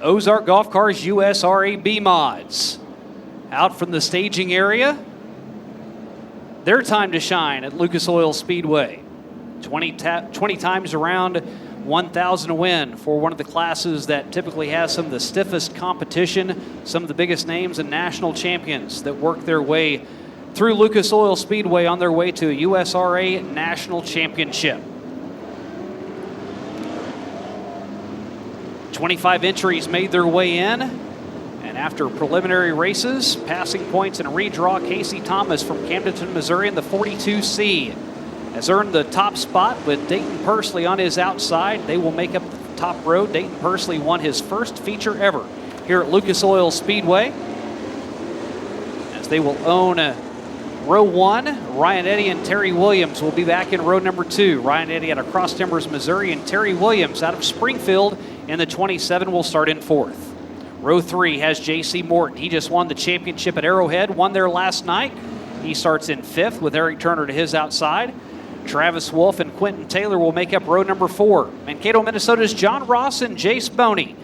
Ozark Golf Cars USRA B mods. Out from the staging area, their time to shine at Lucas Oil Speedway. 20 times around, 1,000 to win for one of the classes that typically has some of the stiffest competition, some of the biggest names and national champions that work their way through Lucas Oil Speedway on their way to a USRA National Championship. 25 entries made their way in, and after preliminary races, passing points, and a redraw, Casey Thomas from Camdenton, Missouri in the 42C has earned the top spot with Dayton Pursley on his outside. They will make up the top row. Dayton Pursley won his first feature ever here at Lucas Oil Speedway, as they will own row 1. Ryan Eddy and Terry Williams will be back in row number 2. Ryan Eddy out of Cross Timbers, Missouri, and Terry Williams out of Springfield in the 27 will start in 4th. Row 3 has J.C. Morton. He just won the championship at Arrowhead, won there last night. He starts in 5th with Eric Turner to his outside. Travis Wolf and Quentin Taylor will make up row number 4. Mankato, Minnesota's John Ross and Jace Boney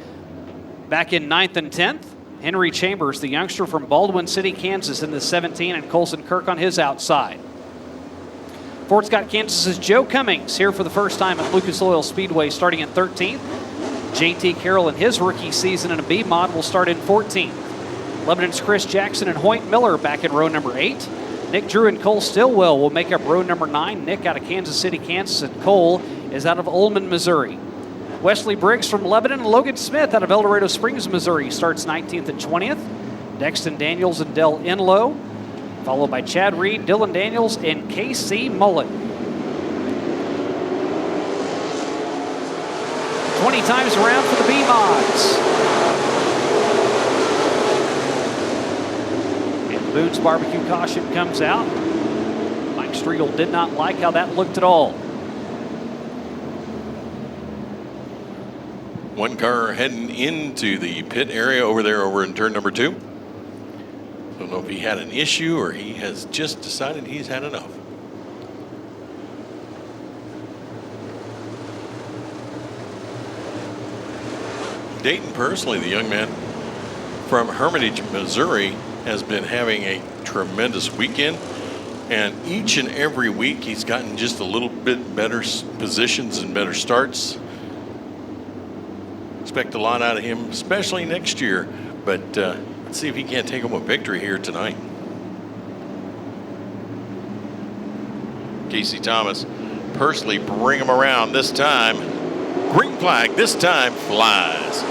back in 9th and 10th. Henry Chambers, the youngster from Baldwin City, Kansas in the 17, and Colson Kirk on his outside. Fort Scott, Kansas's Joe Cummings here for the first time at Lucas Oil Speedway starting in 13th. JT Carroll in his rookie season in a B mod will start in 14th. Lebanon's Chris Jackson and Hoyt Miller back in row number 8. Nick Drew and Cole Stillwell will make up row number 9. Nick out of Kansas City, Kansas, and Cole is out of Ullman, Missouri. Wesley Briggs from Lebanon and Logan Smith out of El Dorado Springs, Missouri starts 19th and 20th. Dexton Daniels and Dell Enlow, followed by Chad Reed, Dylan Daniels, and KC Mullen. 20 times around for the B mods. And the Boone's Barbecue caution comes out. Mike Striegel did not like how that looked at all. One car heading into the pit area over there over in turn number 2. Don't know if he had an issue or he has just decided he's had enough. Dayton Pursley, the young man from Hermitage, Missouri, has been having a tremendous weekend. And each and every week he's gotten just a little bit better positions and better starts. Expect a lot out of him, especially next year. But let's see if he can't take home a victory here tonight. Casey Thomas, Pursley bring him around this time. Green flag this time flies.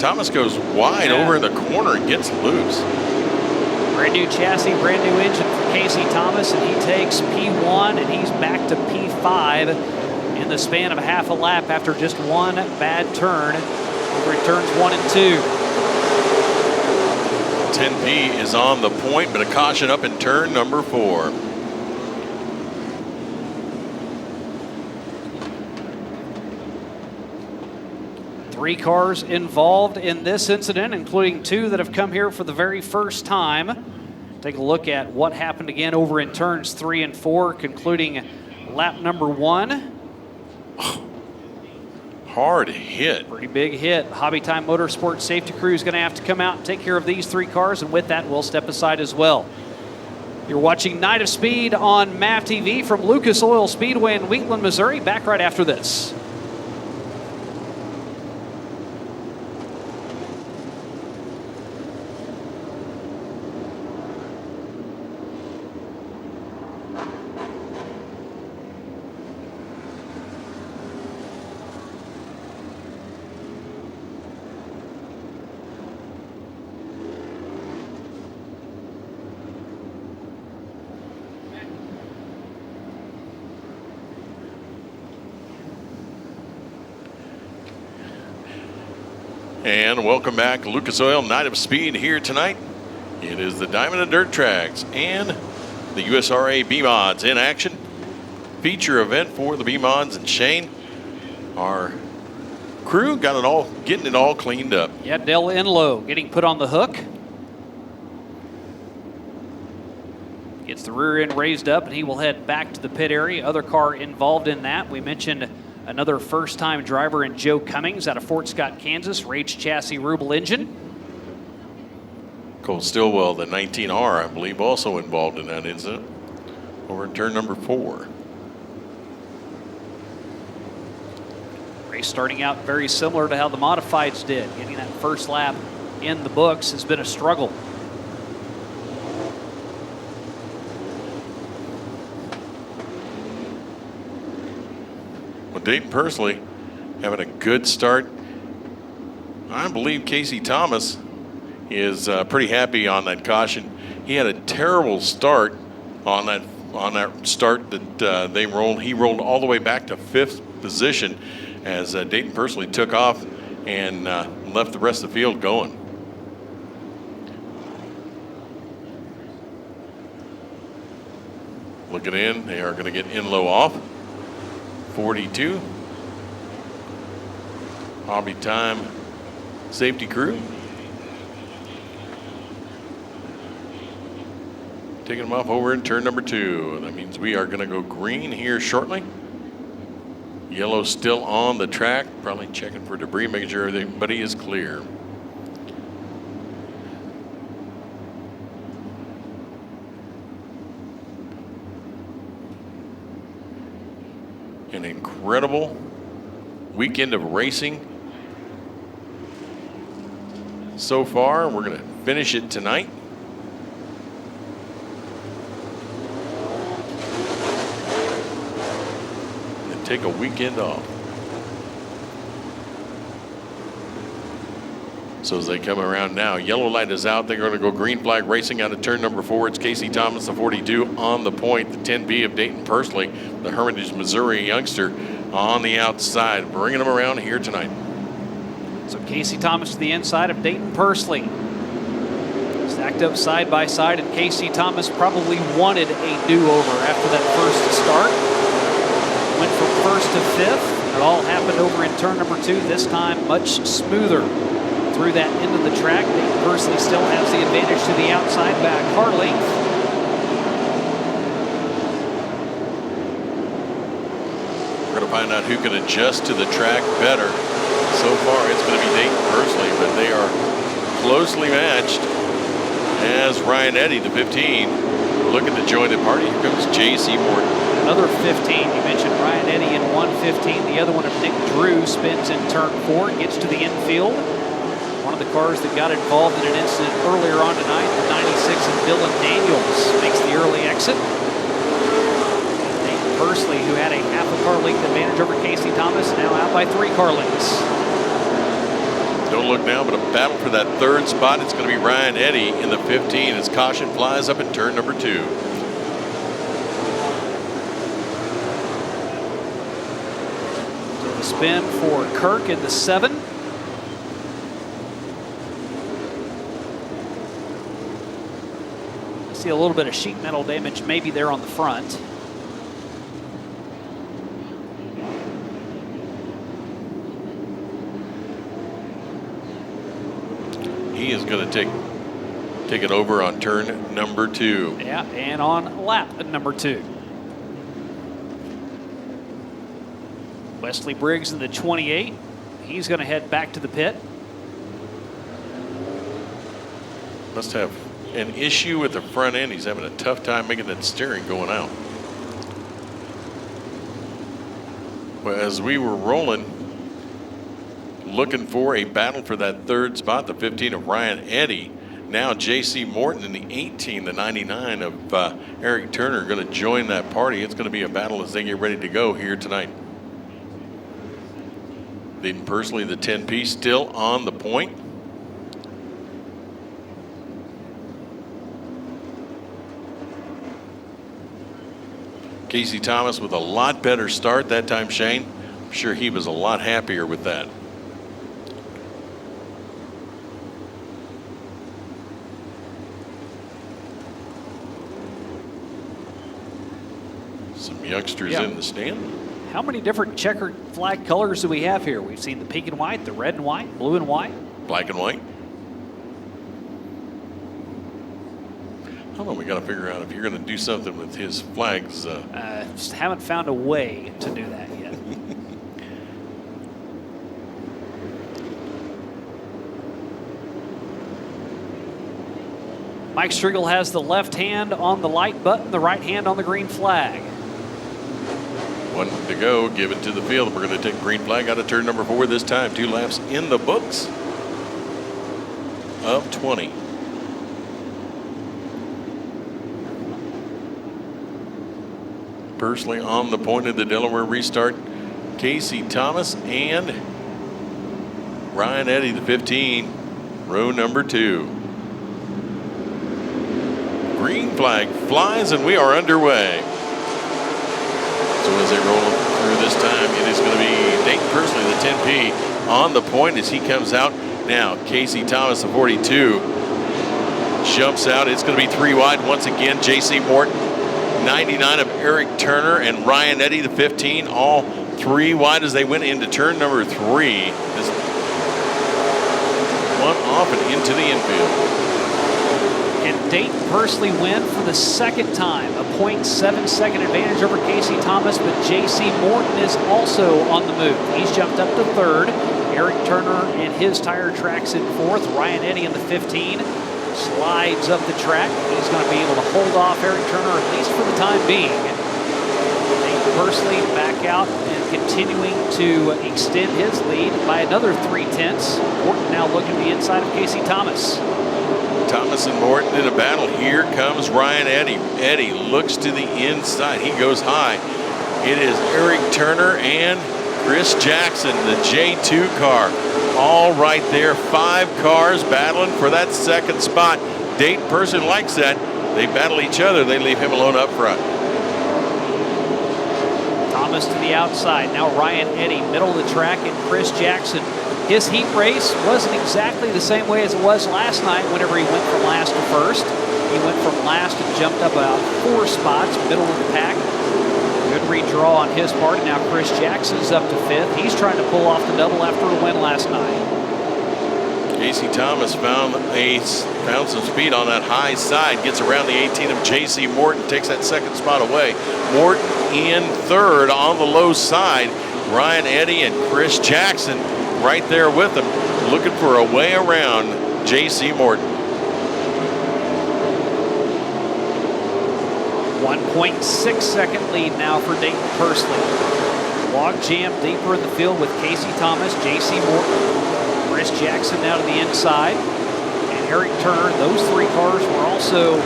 Thomas goes wide over in the corner and gets loose. Brand new chassis, brand new engine for Casey Thomas, and he takes P1 and he's back to P5 in the span of half a lap after just one bad turn over in turns 1 and 2. 10P is on the point, but a caution up in turn number 4. Three cars involved in this incident, including 2 that have come here for the very first time. Take a look at what happened again over in turns 3 and 4, concluding lap number 1. Hard hit. Pretty big hit. Hobby Time Motorsports safety crew is going to have to come out and take care of these 3 cars, and with that, we'll step aside as well. You're watching Night of Speed on MAV TV from Lucas Oil Speedway in Wheatland, Missouri. Back right after this. And welcome back, Lucas Oil Night of Speed here tonight. It is the Diamond and Dirt Tracks and the USRA B-Mods in action. Feature event for the B-Mods, and Shane, our crew, getting it all cleaned up. Yeah, Dell Enlow getting put on the hook. Gets the rear end raised up, and he will head back to the pit area. Other car involved in that, we mentioned another first-time driver in Joe Cummings out of Fort Scott, Kansas, Rage chassis Rubel engine. Cole Stillwell, the 19R, I believe, also involved in that incident over in turn number 4. Race starting out very similar to how the modifieds did. Getting that first lap in the books has been a struggle. Well, Dayton Pursley having a good start. I believe Casey Thomas is pretty happy on that caution. He had a terrible start on that start that they rolled. He rolled all the way back to 5th position as Dayton Pursley took off and left the rest of the field going. Looking in, they are going to get in low off. 42. Hobby time safety crew. Taking them off over in turn number 2. That means we are going to go green here shortly. Yellow still on the track, probably checking for debris, making sure everybody is clear. An incredible weekend of racing so far. We're going to finish it tonight. And take a weekend off. So as they come around now, yellow light is out. They're going to go green flag racing out of turn number 4. It's Casey Thomas, the 42, on the point. The 10B of Dayton Pursley, the Hermitage, Missouri youngster, on the outside, bringing them around here tonight. So Casey Thomas to the inside of Dayton Pursley. Stacked up side by side, and Casey Thomas probably wanted a do-over after that first start. Went from 1st to 5th. It all happened over in turn number 2, this time much smoother. Through that end of the track, Dayton Pursley still has the advantage to the outside back car length. We're going to find out who can adjust to the track better. So far, it's going to be Dayton Pursley, but they are closely matched as Ryan Eddy, the 15, looking to join the party. Here comes J.C. Morton. Another 15. You mentioned Ryan Eddy in 115. The other one of Nick Drew spins in turn 4, gets to the infield. One of the cars that got involved in an incident earlier on tonight, the 96 of Dylan Daniels, makes the early exit. Dayton Pursley, who had a half a car length advantage over Casey Thomas, now out by 3 car lengths. Don't look now, but a battle for that 3rd spot. It's going to be Ryan Eddy in the 15 as caution flies up in turn number 2. So the spin for Kirk in the 7. See a little bit of sheet metal damage maybe there on the front. He is going to take it over on turn number 2. Yeah, and on lap number 2. Wesley Briggs in the 28. He's going to head back to the pit. Must have an issue with the front end. He's having a tough time making that steering going out. Well, as we were rolling, looking for a battle for that 3rd spot, the 15 of Ryan Eddy. Now J.C. Morton in the 18, the 99 of Eric Turner, going to join that party. It's going to be a battle as they get ready to go here tonight. Dayton Pursley, the 10P, still on the point. Casey Thomas with a lot better start that time, Shane. I'm sure he was a lot happier with that. Some youngsters in the stand. How many different checkered flag colors do we have here? We've seen the pink and white, the red and white, blue and white. Black and white. Hold on, we got to figure out if you're going to do something with his flags. Just haven't found a way to do that yet. Mike Striegel has the left hand on the light button, the right hand on the green flag. 1 to go, give it to the field. We're going to take green flag out of turn number 4 this time. 2 laps in the books of 20. Personally on the point of the Delaware restart, Casey Thomas and Ryan Eddy, the 15, row number 2. Green flag flies and we are underway. So as they roll through this time, it is going to be Dayton Pursley, the 10P, on the point as he comes out. Now, Casey Thomas, the 42, jumps out. It's going to be 3 wide once again. J.C. Morton, 99 of Eric Turner, and Ryan Eddy, the 15, all 3 wide as they went into turn number 3. This one off and into the infield. And Dayton Pursley win for the 2nd time, a 0.7 second advantage over Casey Thomas, but J.C. Morton is also on the move. He's jumped up to 3rd. Eric Turner and his tire tracks in 4th. Ryan Eddy in the 15 slides up the track. He's going to be able to hold off Eric Turner, at least for the time being. Dayton Pursley back out and continuing to extend his lead by another 3/10. Morton now looking to the inside of Casey Thomas. Thomas and Morton in a battle. Here comes Ryan Eddy. Eddy looks to the inside. He goes high. It is Eric Turner and Chris Jackson, the J2 car. All right there. 5 cars battling for that 2nd spot. Dayton Pursley likes that. They battle each other. They leave him alone up front. Thomas to the outside. Now Ryan Eddy, middle of the track, and Chris Jackson. His heat race wasn't exactly the same way as it was last night whenever he went from last to 1st. He went from last and jumped up about 4 spots, middle of the pack. Good redraw on his part. And now Chris Jackson's up to 5th. He's trying to pull off the double after a win last night. Casey Thomas found some speed on that high side, gets around the 18 of J.C. Morton, takes that 2nd spot away. Morton in 3rd on the low side. Ryan Eddy and Chris Jackson right there with him, looking for a way around J.C. Morton. 1.6 second lead now for Dayton Pursley. Log jam deeper in the field with Casey Thomas, J.C. Morton, Chris Jackson now to the inside, and Eric Turner. Those 3 cars were also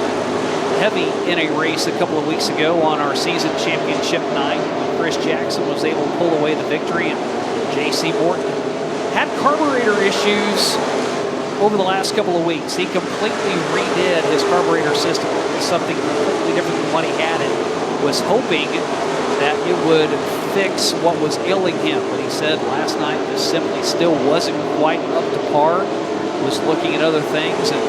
heavy in a race a couple of weeks ago on our season championship night. Chris Jackson was able to pull away the victory, and J.C. Morton had carburetor issues over the last couple of weeks. He completely redid his carburetor system with something completely different than what he had, and was hoping that it would fix what was ailing him. But he said last night this simply still wasn't quite up to par. Was looking at other things and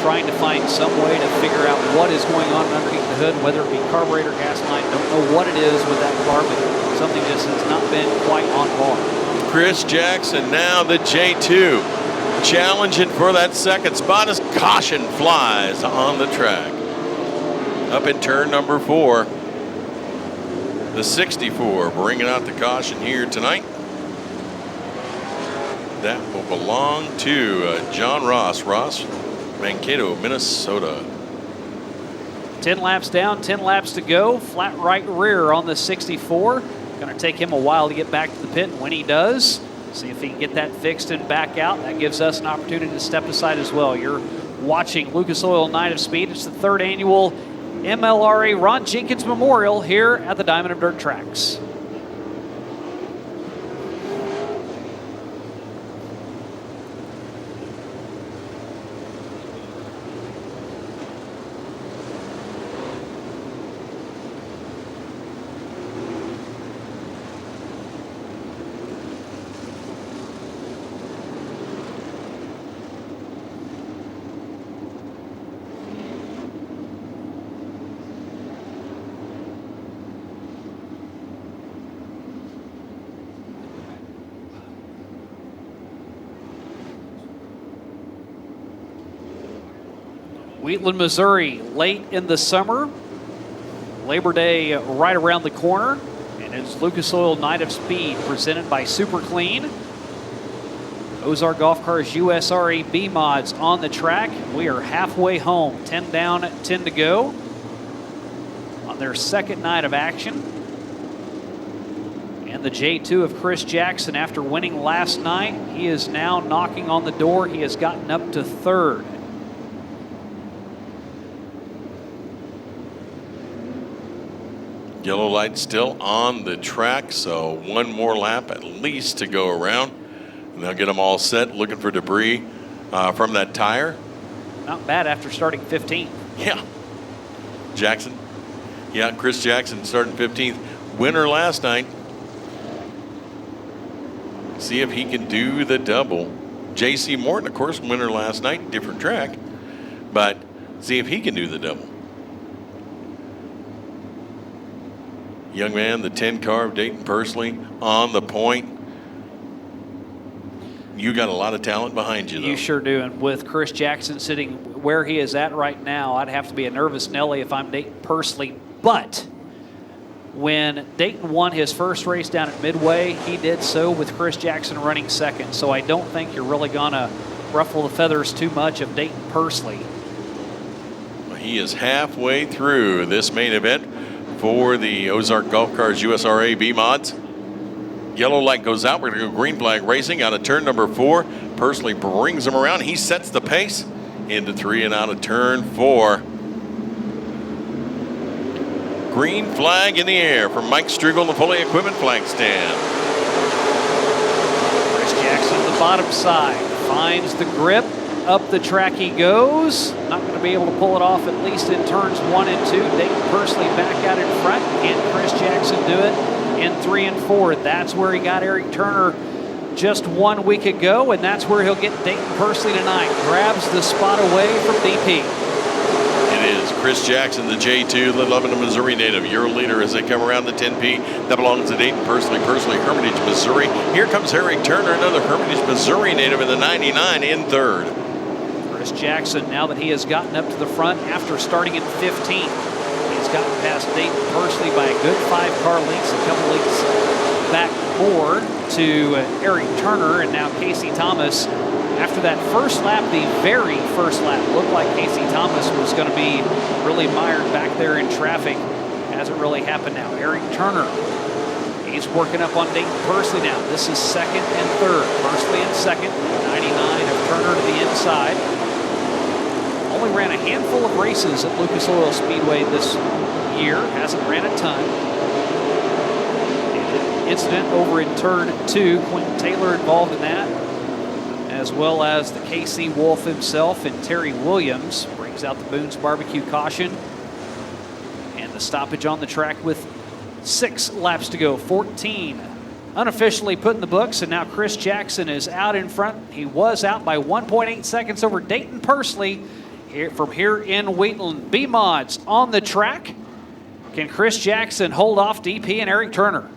trying to find some way to figure out what is going on underneath the hood, whether it be carburetor, gas line. Don't know what it is with that car, but something just has not been quite on par. Chris Jackson now the J2, challenging for that 2nd spot as caution flies on the track. Up in turn number 4, the 64 bringing out the caution here tonight. That will belong to John Ross, Mankato, Minnesota. 10 laps down, 10 laps to go. Flat right rear on the 64. Going to take him a while to get back to the pit. When he does, see if he can get that fixed and back out. That gives us an opportunity to step aside as well. You're watching Lucas Oil Night of Speed. It's the 3rd annual MLRA Ron Jenkins Memorial here at the Diamond and Dirt Tracks. Wheatland, Missouri, late in the summer. Labor Day right around the corner. And it's Lucas Oil Night of Speed presented by Super Clean. Ozark Golf Cars USRA B mods on the track. We are halfway home, 10 down, 10 to go on their second night of action. And the J2 of Chris Jackson, after winning last night, he is now knocking on the door. He has gotten up to third. Yellow light still on the track, so one more lap at least to go around. And they'll get them all set, looking for debris from that tire. Not bad after starting 15th. Yeah. Jackson. Yeah, Chris Jackson starting 15th. Winner last night. See if he can do the double. J.C. Morton, of course, winner last night, different track. But see if he can do the double. Young man, the 10 car of Dayton Pursley on the point. You got a lot of talent behind you, though. You sure do. And with Chris Jackson sitting where he is at right now, I'd have to be a nervous Nelly if I'm Dayton Pursley. But when Dayton won his first race down at Midway, he did so with Chris Jackson running second. So I don't think you're really going to ruffle the feathers too much of Dayton Pursley. He is halfway through this main event for the Ozark Golf Cars USRA B mods. Yellow light goes out. We're going to go green flag racing out of turn number 4. Pursley brings him around. He sets the pace into 3 and out of turn 4. Green flag in the air from Mike Strugel, the Foley Equipment flag stand. Chris Jackson, the bottom side, finds the grip. Up the track he goes. Not going to be able to pull it off, at least in turns 1 and 2. Dayton Pursley back out in front. Can Chris Jackson do it in 3 and 4? That's where he got Eric Turner just 1 week ago, and that's where he'll get Dayton Pursley tonight. Grabs the spot away from DP. It is Chris Jackson, the J2, the Lebanon, Missouri native, your leader as they come around the 10P. That belongs to Dayton Pursley, Hermitage, Missouri. Here comes Eric Turner, another Hermitage, Missouri native in the 99 in third. Chris Jackson, now that he has gotten up to the front after starting in 15th, he's gotten past Dayton Pursley by a good 5-car lengths, a couple lengths back more to Eric Turner, and now Casey Thomas. After that first lap, the very first lap, looked like Casey Thomas was going to be really mired back there in traffic. Hasn't really happened now. Eric Turner, he's working up on Dayton Pursley now. This is second and third. Pursley in second, 99 of Turner to the inside. Only ran a handful of races at Lucas Oil Speedway this year. Hasn't ran a ton. Incident over in turn 2. Quentin Taylor involved in that, as well as the KC Wolf himself, and Terry Williams brings out the Boone's Barbecue caution. And the stoppage on the track with 6 laps to go. 14 unofficially put in the books, and now Chris Jackson is out in front. He was out by 1.8 seconds over Dayton Pursley from here in Wheatland. B mods on the track. Can Chris Jackson hold off DP and Eric Turner?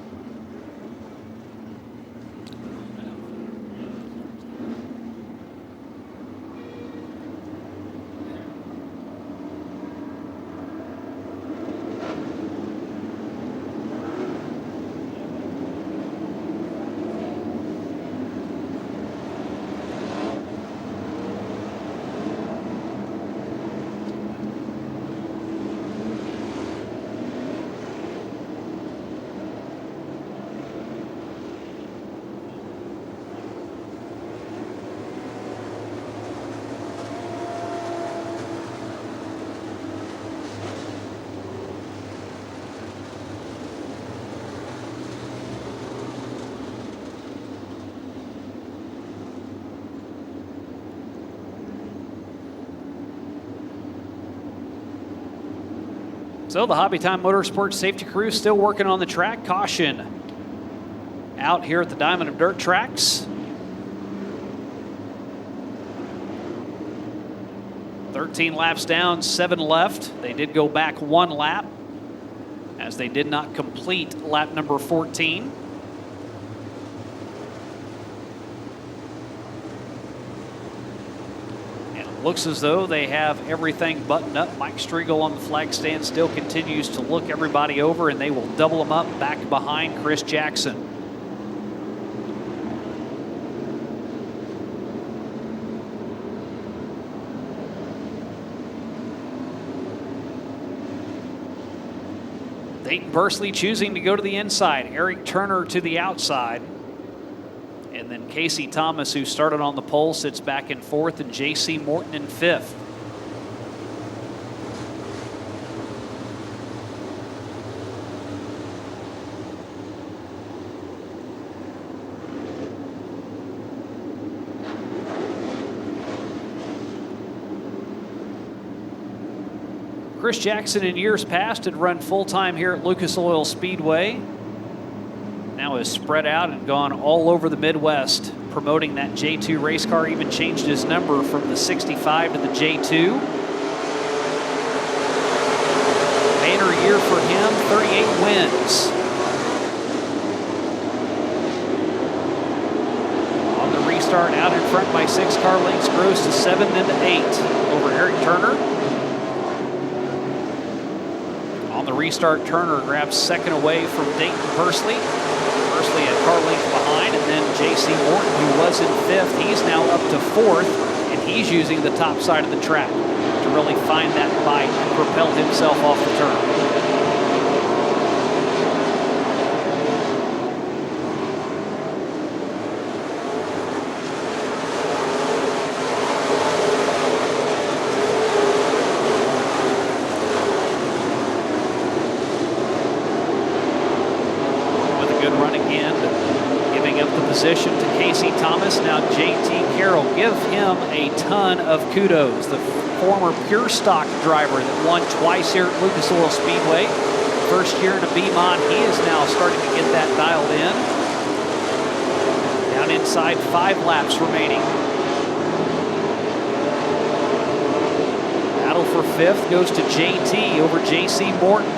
So the Hobby Time Motorsports safety crew still working on the track. Caution out here at the Diamond of Dirt tracks. 13 laps down, 7 left. They did go back 1 lap as they did not complete lap number 14. Looks as though they have everything buttoned up. Mike Striegel on the flag stand still continues to look everybody over, and they will double them up back behind Chris Jackson. Dayton Bursley choosing to go to the inside. Eric Turner to the outside. And then Casey Thomas, who started on the pole, sits back in fourth, and J.C. Morton in fifth. Chris Jackson in years past had run full-time here at Lucas Oil Speedway. Now has spread out and gone all over the Midwest promoting that J2 race car. Even changed his number from the 65 to the J2. Banner year for him, 38 wins. On the restart, out in front by 6 car lengths, grows to 7 and 8 over Eric Turner. On the restart, Turner grabs second away from Dayton Bursley. Bursley a car length behind, and then J.C. Morton, who was in fifth, he's now up to fourth, and he's using the top side of the track to really find that bite and propel himself off the turn. Position to Casey Thomas. Now JT Carroll, give him a ton of kudos. The former pure stock driver that won twice here at Lucas Oil Speedway. First year in a B-Mod, he is now starting to get that dialed in. Down inside, 5 laps remaining. Battle for fifth goes to JT over JC Morton.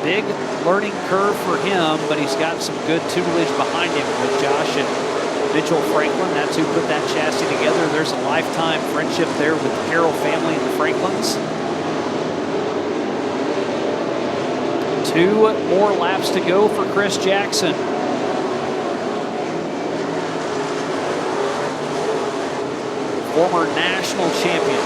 Big learning curve for him, but he's got some good tutelage behind him with Josh and Mitchell Franklin. That's who put that chassis together. There's a lifetime friendship there with the Carroll family and the Franklins. 2 more laps to go for Chris Jackson. Former national champion.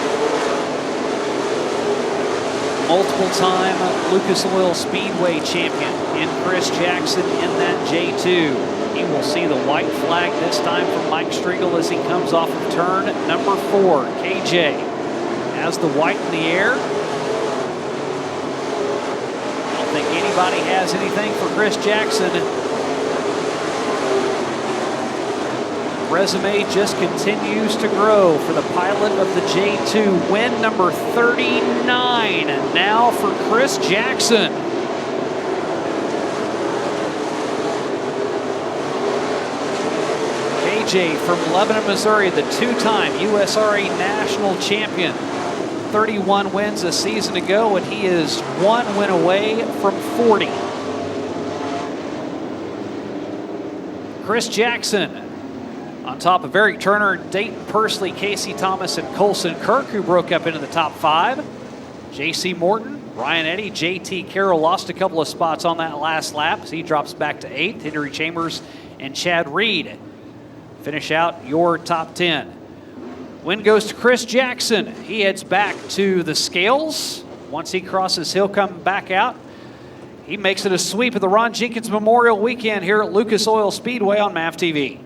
Multiple-time Lucas Oil Speedway champion in Chris Jackson in that J2. He will see the white flag this time from Mike Striegel as he comes off of turn number 4. KJ has the white in the air. I don't think anybody has anything for Chris Jackson. Resume just continues to grow for the pilot of the J2. Win number 39 now for Chris Jackson. KJ from Lebanon, Missouri, the 2-time USRA national champion. 31 wins a season ago, and he is 1 win away from 40. Chris Jackson on top of Eric Turner, Dayton Bursley, Casey Thomas, and Colson Kirk, who broke up into the top 5. J.C. Morton, Ryan Eddy, J.T. Carroll lost a couple of spots on that last lap, so he drops back to 8th. Henry Chambers and Chad Reed finish out your top 10. Win goes to Chris Jackson. He heads back to the scales. Once he crosses, he'll come back out. He makes it a sweep of the Ron Jenkins Memorial Weekend here at Lucas Oil Speedway on MAV TV.